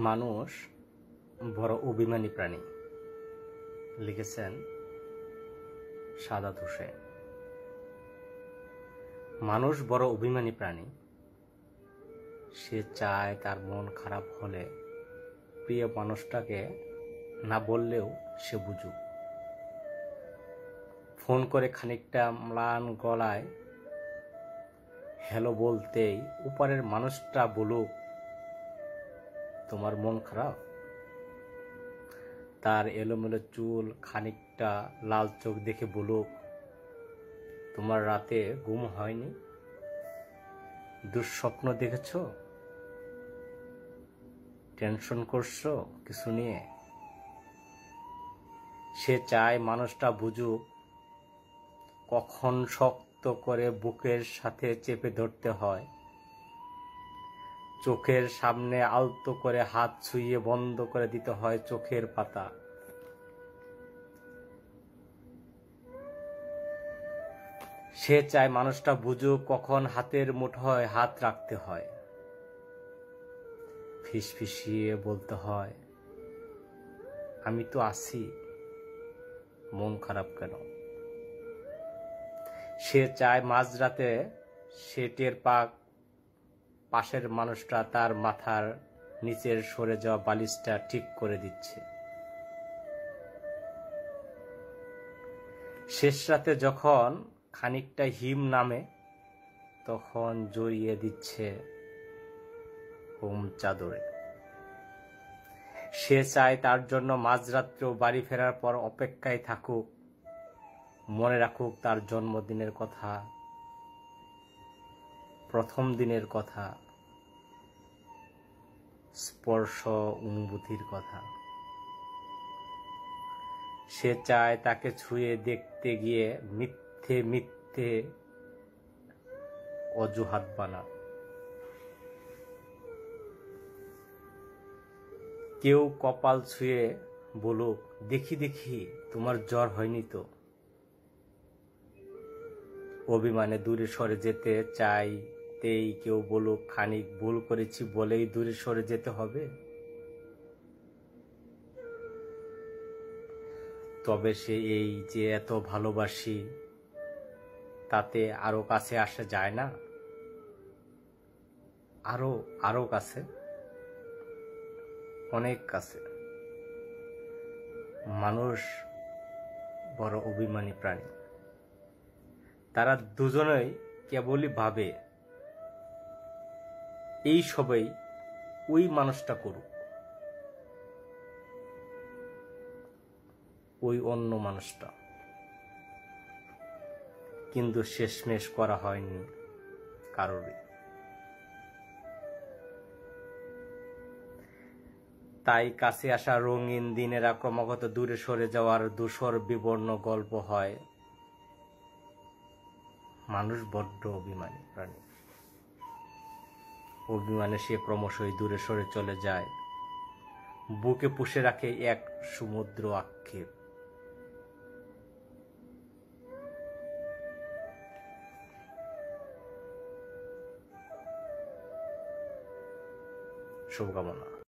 মানুষ বড় অভিমানী প্রাণী, লিখেছেন সাদাত হোসেন। মানুষ বড় অভিমানী প্রাণী। সে চায় তার মন খারাপ হলে প্রিয় মানুষটাকে না বললেও সে বুঝুক। ফোন করে খানিকটা ম্লান গলায় হ্যালো বলতেই উপরের মানুষটা বলুক, তোমার মন খারাপ। তার এলোমেলো চুল, খানিকটা লাল চোখ দেখে বলুক, তোমার রাতে ঘুম হয়নি, দুঃস্বপ্ন দেখেছ, টেনশন করছো কিছু নিয়ে। সে চায় মানুষটা বুঝুক কখন শক্ত করে বুকের সাথে চেপে ধরতে হয়, চোখের সামনে আলতো করে হাত ছুঁয়ে বন্ধ করে দিতে হয় চোখের পাতা। সে চায় মানুষটা বুঝুক কখন হাতের মুঠোয় হাত রাখতে হয়, ফিসফিসিয়ে বলতে হয়, আমি তো আছি, মন খারাপ কেন। সে চায় মাঝরাতে সে টের পাক পাশের মানুষটা তার মাথার নিচের সরে যাওয়া বালিশটা ঠিক করে দিচ্ছে। শেষ রাতে যখন খানিকটা হিম নামে তখন জড়িয়ে দিচ্ছে হোম চাদরে। সে চায় তার জন্য মাঝরাত্রেও বাড়ি ফেরার পর অপেক্ষায় থাকুক, মনে রাখুক তার জন্মদিনের কথা, প্রথম দিনের কথা, স্পর্শ অনুভূতির কথা। সে চায় তাকে ছুঁয়ে দেখতে গিয়ে মিথ্যে মিথ্যে অজুহাত বানাক। কেউ কপাল ছুঁয়ে বলুক, দেখি দেখি তোমার জ্বর হয়নি তো। অভিমানে দূরে সরে যেতে চাইতেই কেউ বলুক, খানিক ভুল করেছি বলেই দূরে সরে যেতে হবে। তবে সে এই যে এত ভালোবাসি তাতে আরো কাছে আসা যায় না, আরো কাছে, অনেক কাছে। মানুষ বড় অভিমানী প্রাণী। তারা দুজনেই কেবলই ভাবে এই সবই ওই মানুষটা করুক, ওই অন্য মানুষটা, কিন্তু শেষমেশ করা হয়নি কারোরই। তাই কাছে আসা রঙিন দিনেরা ক্রমাগত দূরে সরে যাওয়ার ধূসর বিবর্ণ গল্প হয়। মানুষ বড্ড অভিমানী প্রাণী। অভিমানে সে ক্রমশই দূরে সরে চলে যায়, বুকে পুষে রাখে এক সমুদ্র আক্ষেপ। শুভকামনা।